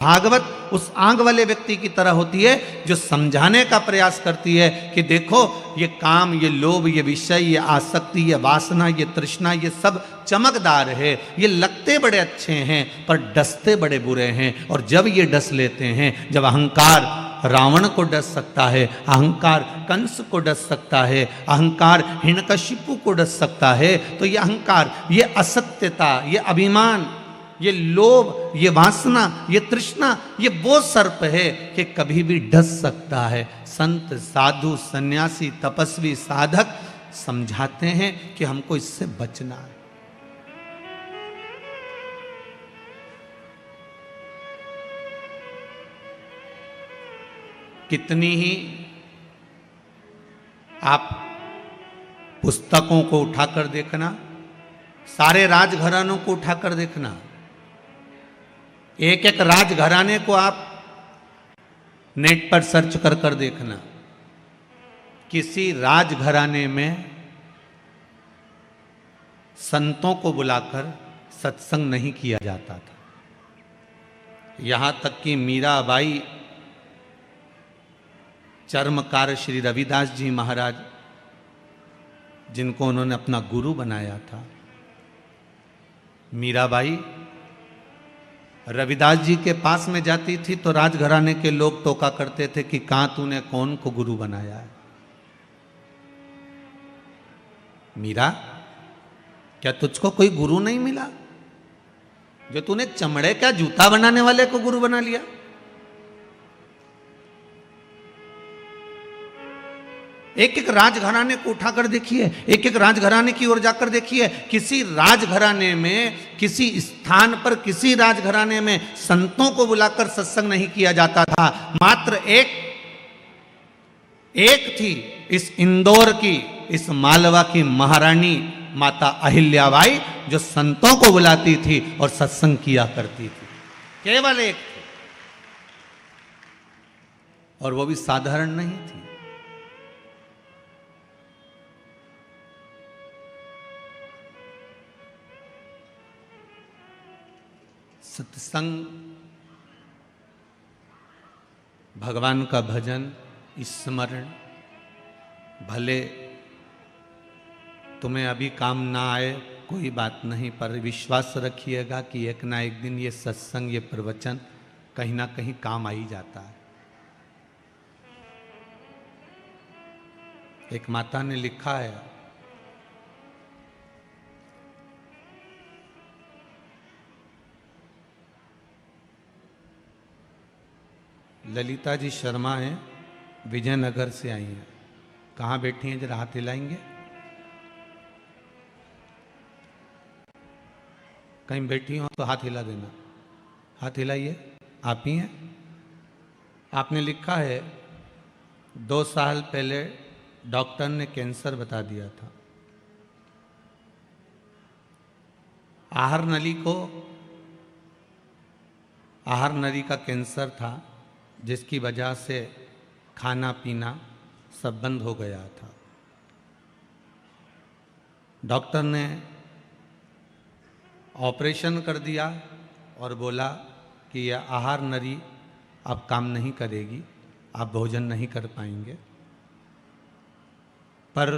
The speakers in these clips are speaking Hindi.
भागवत उस आंख वाले व्यक्ति की तरह होती है जो समझाने का प्रयास करती है कि देखो ये काम, ये लोभ, ये विषय, ये आसक्ति, ये वासना, ये तृष्णा, ये सब चमकदार है, ये लगते बड़े अच्छे हैं पर डसते बड़े बुरे हैं। और जब ये डस लेते हैं, जब अहंकार रावण को डस सकता है, अहंकार कंस को डस सकता है, अहंकार हिरण्यकशिपु को डस सकता है, तो ये अहंकार, ये असत्यता, ये अभिमान, ये लोभ, ये वासना, ये तृष्णा, ये वो सर्प है कि कभी भी डस सकता है। संत, साधु, सन्यासी, तपस्वी, साधक समझाते हैं कि हमको इससे बचना है। कितनी ही आप पुस्तकों को उठाकर देखना, सारे राजघरानों को उठाकर देखना, एक एक राजघराने को आप नेट पर सर्च कर कर देखना, किसी राजघराने में संतों को बुलाकर सत्संग नहीं किया जाता था। यहां तक कि मीराबाई, चर्मकार श्री रविदास जी महाराज, जिनको उन्होंने अपना गुरु बनाया था, मीराबाई रविदास जी के पास में जाती थी तो राजघराने के लोग टोका करते थे कि कहां तूने कौन को गुरु बनाया है। मीरा, क्या तुझको कोई गुरु नहीं मिला जो तूने चमड़े का जूता बनाने वाले को गुरु बना लिया? एक एक राजघराने को उठाकर देखिए, एक एक राजघराने की ओर जाकर देखिए। किसी राजघराने में, किसी स्थान पर, किसी राजघराने में संतों को बुलाकर सत्संग नहीं किया जाता था। मात्र एक थी इस इंदौर की, इस मालवा की महारानी माता अहिल्याबाई, जो संतों को बुलाती थी और सत्संग किया करती थी। केवल एक थी, और वो भी साधारण नहीं थी। सत्संग, भगवान का भजन, स्मरण, भले तुम्हें अभी काम ना आए कोई बात नहीं, पर विश्वास रखिएगा कि एक ना एक दिन ये सत्संग, ये प्रवचन कहीं ना कहीं काम आ ही जाता है। एक माता ने लिखा है, ललिता जी शर्मा हैं, विजयनगर से आई हैं। कहाँ बैठी हैं, जरा हाथ हिलाएंगे? कहीं बैठी हो तो हाथ हिला देना। हाथ हिलाइए। आप ही हैं? आपने लिखा है 2 साल पहले डॉक्टर ने कैंसर बता दिया था। आहार नली का कैंसर था, जिसकी वजह से खाना पीना सब बंद हो गया था। डॉक्टर ने ऑपरेशन कर दिया और बोला कि यह आहार नली अब काम नहीं करेगी, आप भोजन नहीं कर पाएंगे। पर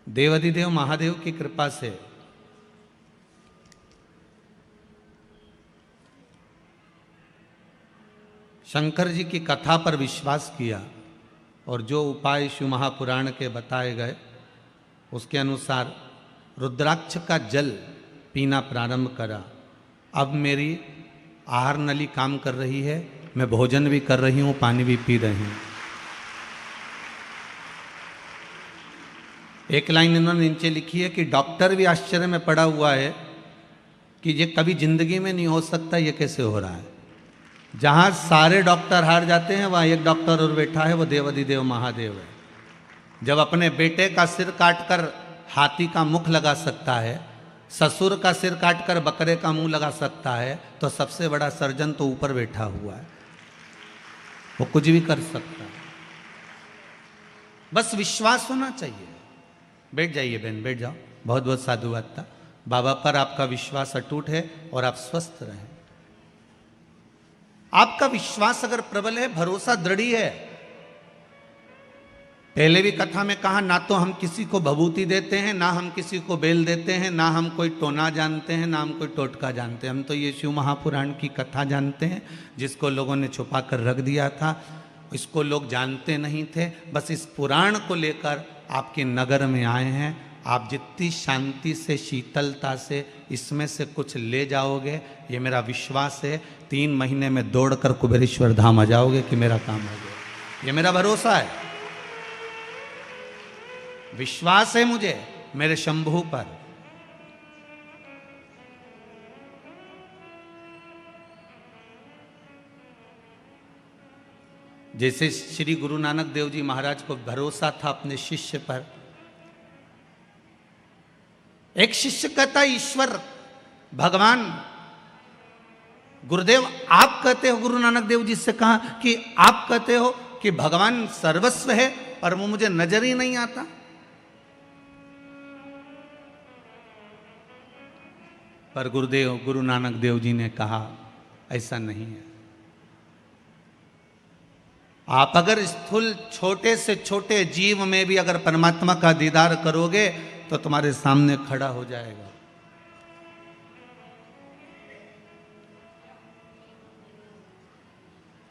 देवाधिदेव महादेव की कृपा से शंकर जी की कथा पर विश्वास किया और जो उपाय शिव महापुराण के बताए गए उसके अनुसार रुद्राक्ष का जल पीना प्रारंभ करा। अब मेरी आहार नली काम कर रही है, मैं भोजन भी कर रही हूँ, पानी भी पी रही हूँ। एक लाइन इन्होंने नीचे लिखी है कि डॉक्टर भी आश्चर्य में पड़ा हुआ है कि ये कभी जिंदगी में नहीं हो सकता, ये कैसे हो रहा है। जहाँ सारे डॉक्टर हार जाते हैं वहाँ एक डॉक्टर और बैठा है, वो देवाधिदेव महादेव है। जब अपने बेटे का सिर काटकर हाथी का मुख लगा सकता है, ससुर का सिर काटकर बकरे का मुंह लगा सकता है, तो सबसे बड़ा सर्जन तो ऊपर बैठा हुआ है, वो कुछ भी कर सकता है। बस विश्वास होना चाहिए। बैठ जाइए बहन, बैठ जाओ। बहुत बहुत साधुवाद था। बाबा पर आपका विश्वास अटूट है और आप स्वस्थ रहें। आपका विश्वास अगर प्रबल है, भरोसा दृढ़ है। पहले भी कथा में कहा, ना तो हम किसी को भभूति देते हैं, ना हम किसी को बेल देते हैं, ना हम कोई टोना जानते हैं, ना हम कोई टोटका जानते हैं। हम तो ये शिव महापुराण की कथा जानते हैं, जिसको लोगों ने छुपा कर रख दिया था, इसको लोग जानते नहीं थे। बस इस पुराण को लेकर आपके नगर में आए हैं। आप जितनी शांति से, शीतलता से इसमें से कुछ ले जाओगे, ये मेरा विश्वास है, 3 महीने में दौड़कर कुबेरेश्वर धाम आ जाओगे कि मेरा काम हो गया। ये मेरा भरोसा है, विश्वास है मुझे मेरे शंभू पर। जैसे श्री गुरु नानक देव जी महाराज को भरोसा था अपने शिष्य पर। एक शिष्य कहता, ईश्वर भगवान गुरुदेव आप कहते हो, गुरु नानक देव जी से कहा कि आप कहते हो कि भगवान सर्वस्व है, पर वो मुझे नजर ही नहीं आता। पर गुरुदेव गुरु नानक देव जी ने कहा, ऐसा नहीं है। आप अगर स्थूल छोटे से छोटे जीव में भी अगर परमात्मा का दीदार करोगे तो तुम्हारे सामने खड़ा हो जाएगा।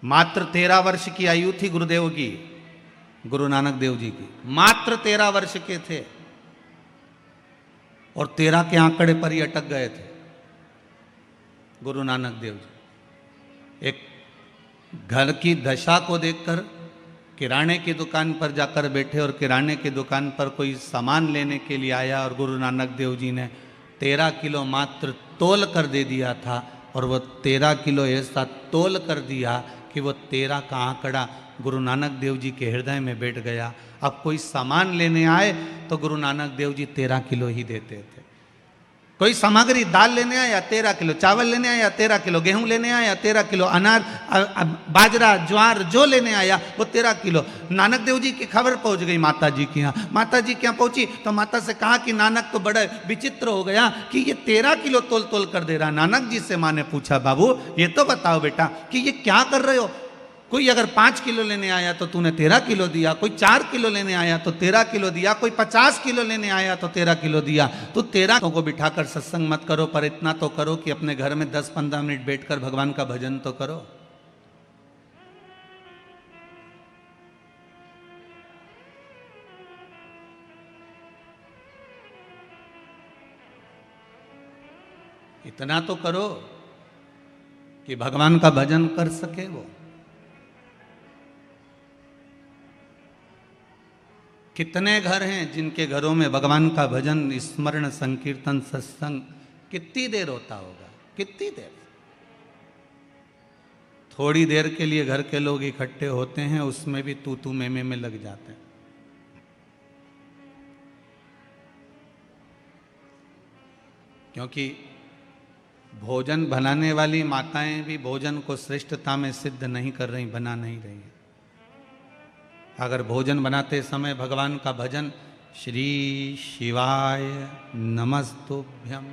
मात्र 13 वर्ष की आयु थी गुरुदेव की, गुरु नानक देव जी की, मात्र 13 वर्ष के थे और 13 के आंकड़े पर ही अटक गए थे गुरु नानक देव जी। एक घर की दशा को देखकर किराने की दुकान पर जाकर बैठे और किराने की दुकान पर कोई सामान लेने के लिए आया और गुरु नानक देव जी ने 13 किलो मात्र तोल कर दे दिया था। और वो 13 किलो ऐसा तोल कर दिया कि वो 13 का आंकड़ा गुरु नानक देव जी के हृदय में बैठ गया। अब कोई सामान लेने आए तो गुरु नानक देव जी 13 किलो ही देते थे। कोई सामग्री दाल लेने आया 13 किलो, चावल लेने आया 13 किलो, गेहूं लेने आया 13 किलो, अनार बाजरा ज्वार जो लेने आया वो 13 किलो। नानक देव जी की खबर पहुंच गई माता जी के यहाँ। माता जी के यहाँ पहुंची तो माता से कहा कि नानक तो बड़ा विचित्र हो गया कि ये 13 किलो तोल तोल कर दे रहा। नानक जी से माँ ने पूछा, बाबू ये तो बताओ बेटा कि ये क्या कर रहे हो? कोई अगर 5 किलो लेने आया तो तूने 13 किलो दिया, कोई 4 किलो लेने आया तो 13 किलो दिया, कोई 50 किलो लेने आया तो 13 किलो दिया। तो 13 को बिठाकर सत्संग मत करो, पर इतना तो करो कि अपने घर में 10-15 मिनट बैठकर भगवान का भजन तो करो। इतना तो करो कि भगवान का भजन कर सके वो। कितने घर हैं जिनके घरों में भगवान का भजन, स्मरण, संकीर्तन, सत्संग कितनी देर होता होगा? कितनी देर? थोड़ी देर के लिए घर के लोग इकट्ठे होते हैं, उसमें भी तू तू मैं में लग जाते हैं। क्योंकि भोजन बनाने वाली माताएं भी भोजन को श्रेष्ठता में सिद्ध नहीं कर रही, बना नहीं रही। अगर भोजन बनाते समय भगवान का भजन, श्री शिवाय नमस्तुभ्यम,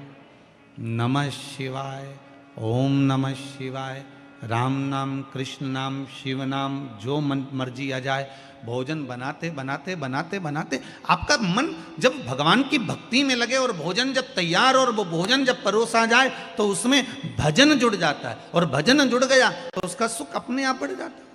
नमः शिवाय, ओम नमः शिवाय, राम नाम, कृष्ण नाम, शिव नाम, जो मन मर्जी आ जाए, भोजन बनाते बनाते बनाते बनाते आपका मन जब भगवान की भक्ति में लगे और भोजन जब तैयार और वो भोजन जब परोसा जाए तो उसमें भजन जुड़ जाता है। और भजन जुड़ गया तो उसका सुख अपने आप बढ़ जाता है।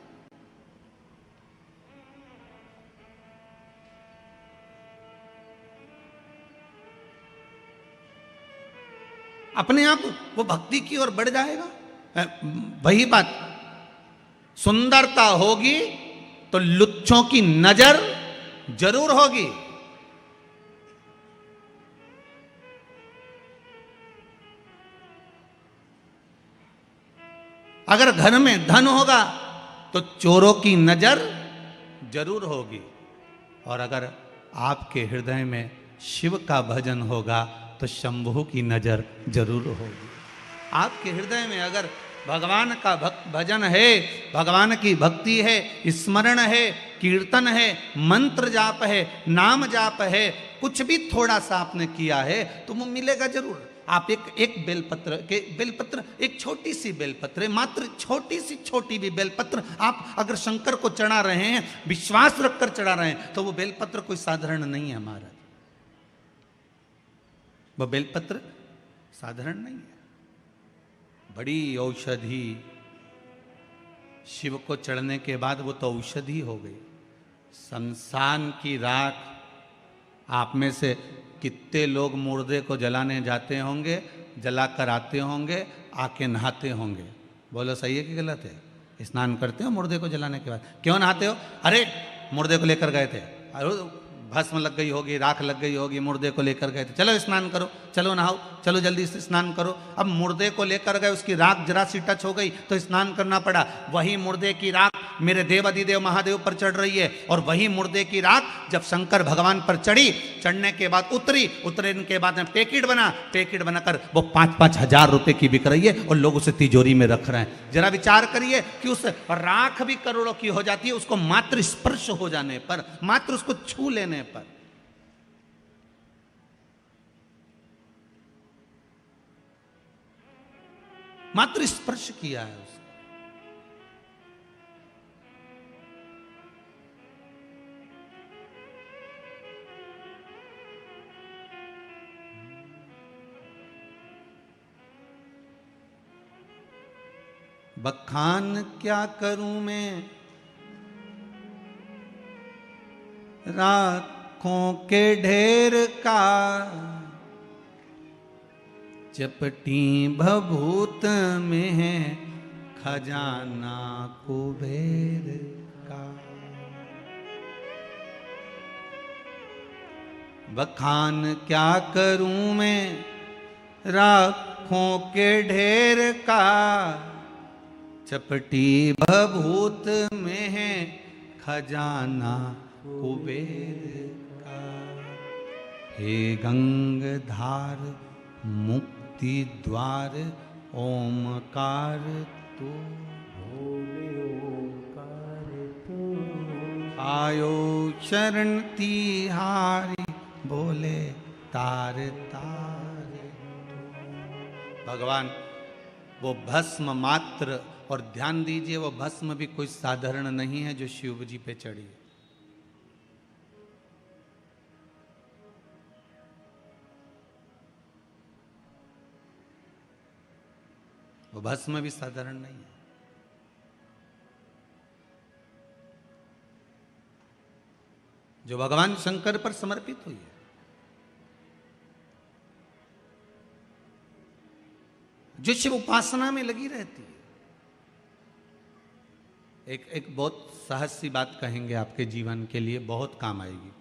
अपने आप वो भक्ति की ओर बढ़ जाएगा। वही बात, सुंदरता होगी तो लुच्चों की नजर जरूर होगी। अगर घर में धन होगा तो चोरों की नजर जरूर होगी। और अगर आपके हृदय में शिव का भजन होगा तो शंभू की नजर जरूर होगी। आपके हृदय में अगर भगवान का भजन है, भगवान की भक्ति है, स्मरण है, कीर्तन है, मंत्र जाप है, नाम जाप है, कुछ भी थोड़ा सा आपने किया है तो वो मिलेगा जरूर। आप एक बेलपत्र एक छोटी सी बेलपत्र है, मात्र छोटी सी छोटी भी बेलपत्र आप अगर शंकर को चढ़ा रहे हैं, विश्वास रखकर चढ़ा रहे हैं, तो वो बेलपत्र कोई साधारण नहीं है महाराज। वो बेलपत्र साधारण नहीं है, बड़ी औषधि। शिव को चढ़ने के बाद वो तो औषधि हो गई। शमशान की राख, आप में से कितने लोग मुर्दे को जलाने जाते होंगे, जलाकर आते होंगे, आके नहाते होंगे? बोलो सही है कि गलत है? स्नान करते हो मुर्दे को जलाने के बाद? क्यों नहाते हो? अरे मुर्दे को लेकर गए थे, अरे भस्म लग गई होगी, राख लग गई होगी, मुर्दे को लेकर गए थे, चलो स्नान करो, चलो नहाओ, चलो जल्दी से स्नान करो। अब मुर्दे को लेकर गए, उसकी राख जरा सी टच हो गई तो स्नान करना पड़ा। वही मुर्दे की राख मेरे देवाधिदेव महादेव पर चढ़ रही है, और वही मुर्दे की राख जब शंकर भगवान पर चढ़ी, चढ़ने के बाद उतरने के बाद में पैकेट बनाकर वो 5-5 हजार रुपए की बिक रही है, और लोग उसे तिजोरी में रख रहे हैं। जरा विचार करिए कि उस राख भी करोड़ों की हो जाती है उसको मात्र स्पर्श हो जाने पर, मात्र उसको छू लेने पर। मात्र स्पर्श किया है उसको। बखान क्या करूं मैं राखों के ढेर का, चपटी भभूत में है खजाना कुबेर का। बखान क्या करूं मैं राखों के ढेर का, चपटी भभूत में है खजाना कुबेर का। हे गंगधार मुक्ति द्वार ओमकार तू, आयो शरण तिहारी बोले तार तार। भगवान वो भस्म मात्र, और ध्यान दीजिए वो भस्म भी कोई साधारण नहीं है जो शिव जी पे चढ़ी। वो भस्म भी साधारण नहीं है। जो भगवान शंकर पर समर्पित हुई है, जो शिव उपासना में लगी रहती है। एक बहुत सहज सी बात कहेंगे, आपके जीवन के लिए बहुत काम आएगी।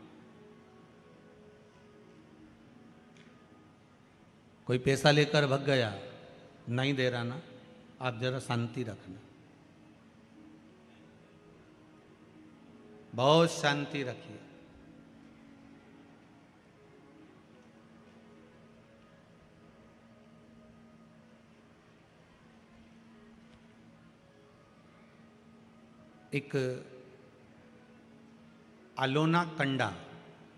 कोई पैसा लेकर भग गया, नहीं दे रहा ना, आप जरा शांति रखना, बहुत शांति रखिए। एक अलोना कंडा,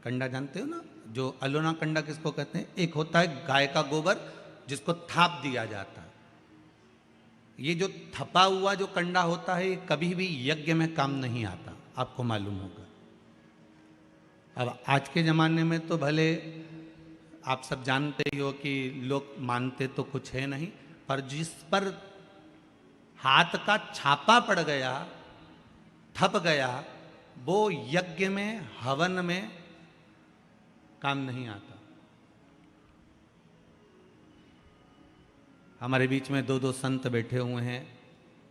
कंडा जानते हो ना, जो अलोना कंडा किसको कहते हैं? एक होता है गाय का गोबर जिसको थाप दिया जाता है। ये जो थपा हुआ जो कंडा होता है, ये कभी भी यज्ञ में काम नहीं आता, आपको मालूम होगा। अब आज के ज़माने में तो भले आप सब जानते ही हो कि लोग मानते तो कुछ है नहीं, पर जिस पर हाथ का छापा पड़ गया, थप गया, वो यज्ञ में हवन में काम नहीं आता। हमारे बीच में 2-2 संत बैठे हुए हैं,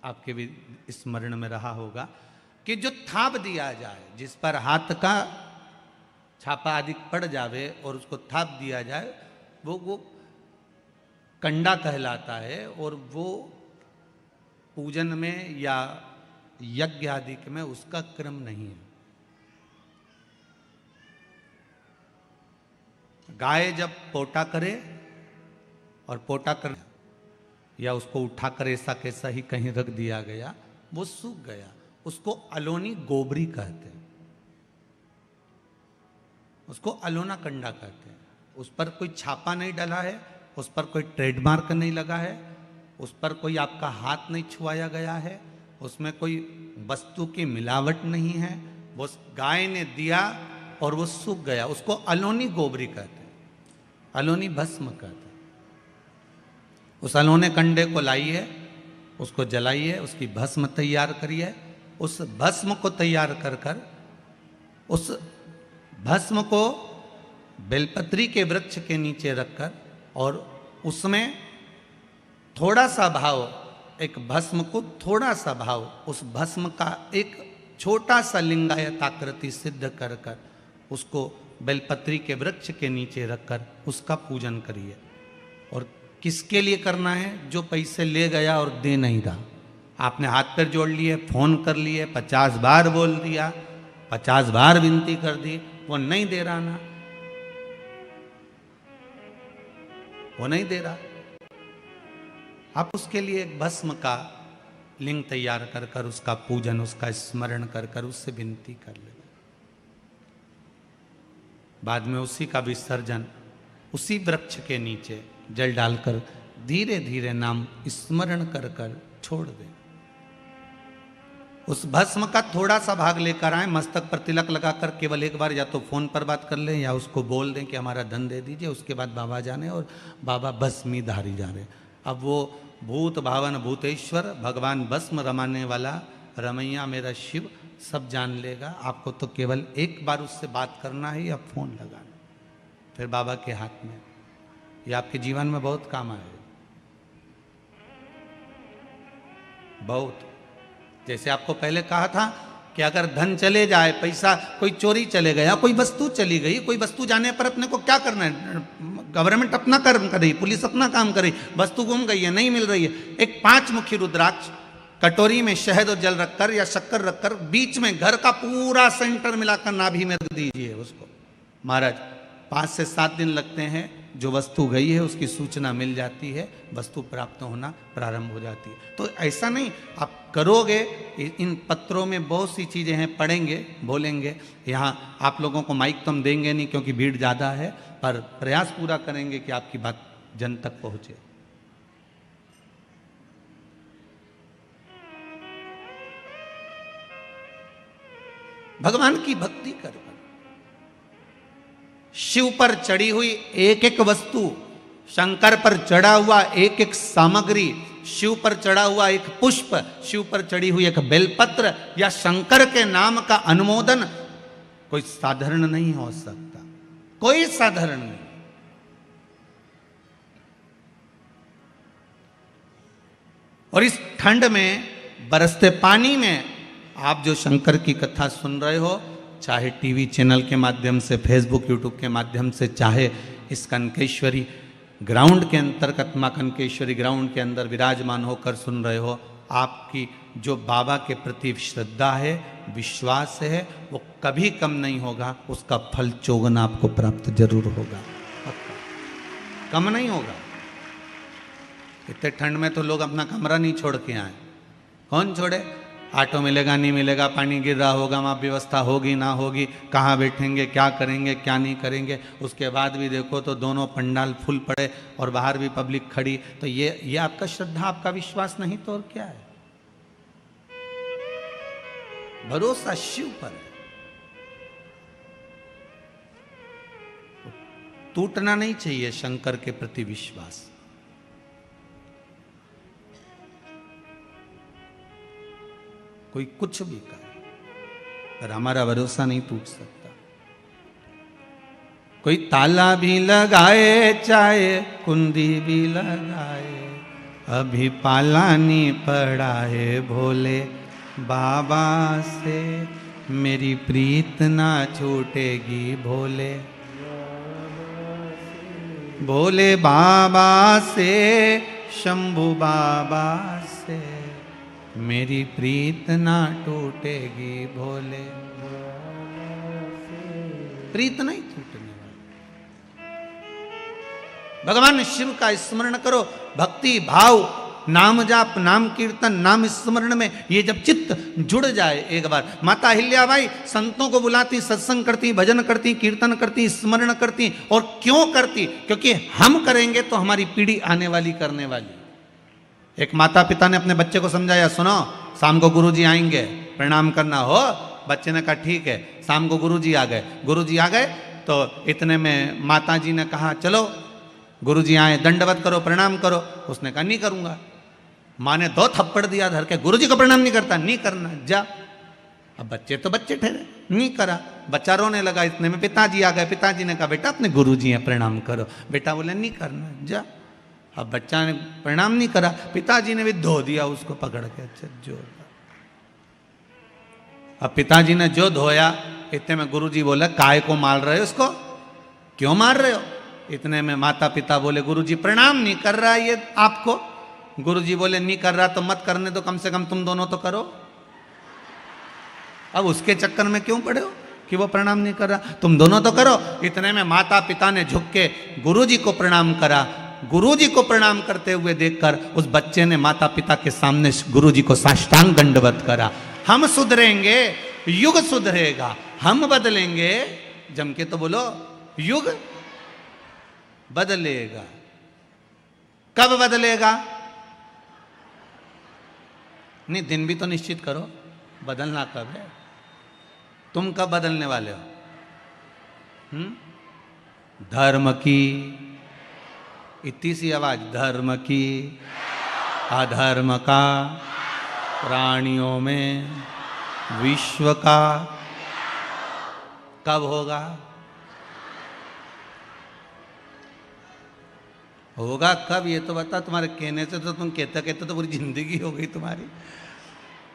आपके भी स्मरण में रहा होगा कि जो थाप दिया जाए, जिस पर हाथ का छापा आदि पड़ जावे और उसको थाप दिया जाए, वो कंडा कहलाता है। और वो पूजन में या यज्ञ आदि में उसका क्रम नहीं है। गाय जब पोटा करे, और पोटा कर या उसको उठाकर ऐसा कैसा ही कहीं रख दिया गया, वो सूख गया, उसको अलोनी गोबरी कहते हैं, उसको अलोना कंडा कहते हैं। उस पर कोई छापा नहीं डला है उस पर कोई ट्रेडमार्क नहीं लगा है, उस पर कोई आपका हाथ नहीं छुआया गया है, उसमें कोई वस्तु की मिलावट नहीं है। वो गाय ने दिया और वो सूख गया, उसको अलोनी गोबरी कहते हैं, अलोनी भस्म कहते हैं। उस अलोने कंडे को लाइए, उसको जलाइए, उसकी भस्म तैयार करिए। उस भस्म को तैयार कर कर उस भस्म को बेलपत्री के वृक्ष के नीचे रखकर और उसमें थोड़ा सा भाव, एक भस्म को थोड़ा सा भाव, उस भस्म का एक छोटा सा लिंगायत आकृति सिद्ध कर कर उसको बेलपत्री के वृक्ष के नीचे रखकर उसका पूजन करिए। और किसके लिए करना है? जो पैसे ले गया और दे नहीं रहा। आपने हाथ पैर जोड़ लिए, फोन कर लिए, 50 बार बोल दिया, 50 बार विनती कर दी, वो नहीं दे रहा ना, वो नहीं दे रहा। आप उसके लिए एक भस्म का लिंग तैयार कर कर उसका पूजन, उसका स्मरण कर कर उससे विनती कर ले। बाद में उसी का विसर्जन उसी वृक्ष के नीचे जल डालकर धीरे धीरे नाम स्मरण कर कर छोड़ दे। उस भस्म का थोड़ा सा भाग लेकर आए, मस्तक पर तिलक लगाकर केवल एक बार या तो फोन पर बात कर लें या उसको बोल दें कि हमारा धन दे दीजिए। उसके बाद बाबा जाने और बाबा भस्मी धारी जा रहे। अब वो भूत भावन भूतेश्वर भगवान भस्म रमाने वाला रमैया मेरा शिव सब जान लेगा। आपको तो केवल एक बार उससे बात करना है या फोन लगाना, फिर बाबा के हाथ में। ये आपके जीवन में बहुत काम आएगा, बहुत। जैसे आपको पहले कहा था कि अगर धन चले जाए, पैसा कोई चोरी चले गया, कोई वस्तु चली गई, कोई वस्तु जाने पर अपने को क्या करना है? गवर्नमेंट अपना कर्म कर रही, पुलिस अपना काम कर रही, वस्तु गुम गई है, नहीं मिल रही है, एक 5 मुखी रुद्राक्ष कटोरी में शहद और जल रखकर या शक्कर रखकर बीच में घर का पूरा सेंटर मिलाकर नाभि में रख दीजिए उसको। महाराज 5 से 7 दिन लगते हैं, जो वस्तु गई है उसकी सूचना मिल जाती है, वस्तु प्राप्त होना प्रारंभ हो जाती है। तो ऐसा नहीं आप करोगे, इन पत्रों में बहुत सी चीज़ें हैं, पढ़ेंगे, बोलेंगे। यहाँ आप लोगों को माइक तो हम देंगे नहीं क्योंकि भीड़ ज़्यादा है, पर प्रयास पूरा करेंगे कि आपकी बात जन तक पहुँचे। भगवान की भक्ति कर, शिव पर चढ़ी हुई एक एक वस्तु, शंकर पर चढ़ा हुआ एक एक सामग्री, शिव पर चढ़ा हुआ एक पुष्प, शिव पर चढ़ी हुई एक बेलपत्र या शंकर के नाम का अनुमोदन कोई साधारण नहीं हो सकता, कोई साधारण नहीं। और इस ठंड में बरसते पानी में आप जो शंकर की कथा सुन रहे हो, चाहे टीवी चैनल के माध्यम से, फेसबुक यूट्यूब के माध्यम से, चाहे इस कनकेश्वरी ग्राउंड के अंतर्गत मां कनकेश्वरी ग्राउंड के अंदर विराजमान होकर सुन रहे हो, आपकी जो बाबा के प्रति श्रद्धा है, विश्वास है, वो कभी कम नहीं होगा। उसका फल चौगुना आपको प्राप्त जरूर होगा, कम नहीं होगा। इतने ठंड में तो लोग अपना कमरा नहीं छोड़ के आए। कौन छोड़े? ऑटो मिलेगा नहीं मिलेगा, पानी गिर रहा होगा, वहाँ व्यवस्था होगी ना होगी, कहाँ बैठेंगे, क्या करेंगे, क्या नहीं करेंगे। उसके बाद भी देखो तो दोनों पंडाल फुल पड़े और बाहर भी पब्लिक खड़ी। तो ये आपका श्रद्धा, आपका विश्वास नहीं तो और क्या है? भरोसा शिव पर है। टूटना नहीं चाहिए शंकर के प्रति विश्वास। कोई कुछ भी करे पर हमारा भरोसा नहीं टूट सकता। कोई ताला भी लगाए, चाहे कुंडी भी लगाए, अभी पाला नहीं पड़ा है भोले बाबा से, मेरी प्रीत ना छूटेगी भोले भोले बाबा से, शंभू बाबा से, मेरी प्रीत ना टूटेगी भोले। प्रीत नहीं टूटने वाली। भगवान शिव का स्मरण करो, भक्ति भाव नाम जाप, नाम कीर्तन, नाम स्मरण में ये जब चित्त जुड़ जाए एक बार। माता अहिल्याबाई संतों को बुलाती, सत्संग करती, भजन करती, कीर्तन करती, स्मरण करती। और क्यों करती? क्योंकि हम करेंगे तो हमारी पीढ़ी आने वाली करने वाली। एक माता पिता ने अपने बच्चे को समझाया, सुनो शाम को गुरुजी आएंगे, प्रणाम करना हो। बच्चे ने कहा ठीक है। शाम को गुरुजी आ गए। गुरुजी आ गए तो इतने में माता जी ने कहा चलो गुरुजी आए, दंडवत करो, प्रणाम करो। उसने कहा नहीं करूंगा। माँ ने 2 थप्पड़ दिया धर के, गुरुजी को प्रणाम नहीं करता, नहीं करना जा। अब बच्चे तो बच्चे ठहरे, नहीं करा। बच्चा रोने लगा। इतने में पिताजी आ गए। पिताजी ने कहा बेटा अपने गुरुजी हैं, प्रणाम करो। बेटा बोले नहीं करना, जा। अब बच्चा ने प्रणाम नहीं करा। पिताजी ने भी धो दिया उसको पकड़ के। अच्छा जो अब पिताजी ने जो धोया, इतने में गुरुजी बोले काय को मार रहे हो उसको, क्यों मार रहे हो? इतने में माता पिता बोले गुरुजी प्रणाम नहीं कर रहा ये आपको। गुरुजी बोले नहीं कर रहा तो मत करने दो, कम से कम तुम दोनों तो करो। अब उसके चक्कर में क्यों पड़े हो कि वो प्रणाम नहीं कर रहा, तुम दोनों तो करो। इतने में माता पिता ने झुक के गुरुजी को प्रणाम करा। गुरुजी को प्रणाम करते हुए देखकर उस बच्चे ने माता पिता के सामने गुरुजी को साष्टांग दंडवत करा। हम सुधरेंगे, युग सुधरेगा। हम बदलेंगे, जम के तो बोलो, युग बदलेगा। कब बदलेगा? नहीं, दिन भी तो निश्चित करो, बदलना कब है? तुम कब बदलने वाले हो? धर्म की, इतनी सी आवाज, धर्म की, अधर्म का, प्राणियों में, विश्व का। कब होगा? होगा कब ये तो बता। तुम्हारे कहने से तो तुम कहते कहते तो पूरी जिंदगी हो गई तुम्हारी।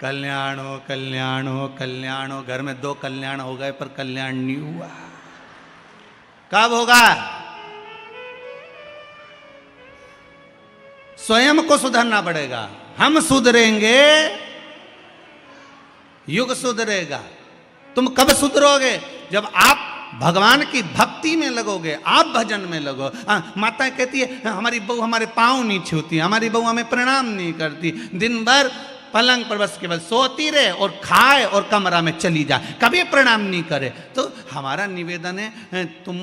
कल्याण हो, कल्याण हो, कल्याण हो। घर में 2 कल्याण हो गए पर कल्याण नहीं हुआ। कब होगा? स्वयं को सुधरना पड़ेगा। हम सुधरेंगे, युग सुधरेगा। तुम कब सुधरोगे? जब आप भगवान की भक्ति में लगोगे, आप भजन में लगो। माता कहती है हमारी बहू हमारे पांव नहीं छूती, हमारी बहू हमें प्रणाम नहीं करती, दिन भर पलंग पर बस केवल सोती रहे और खाए और कमरा में चली जाए, कभी प्रणाम नहीं करे। तो हमारा निवेदन है तुम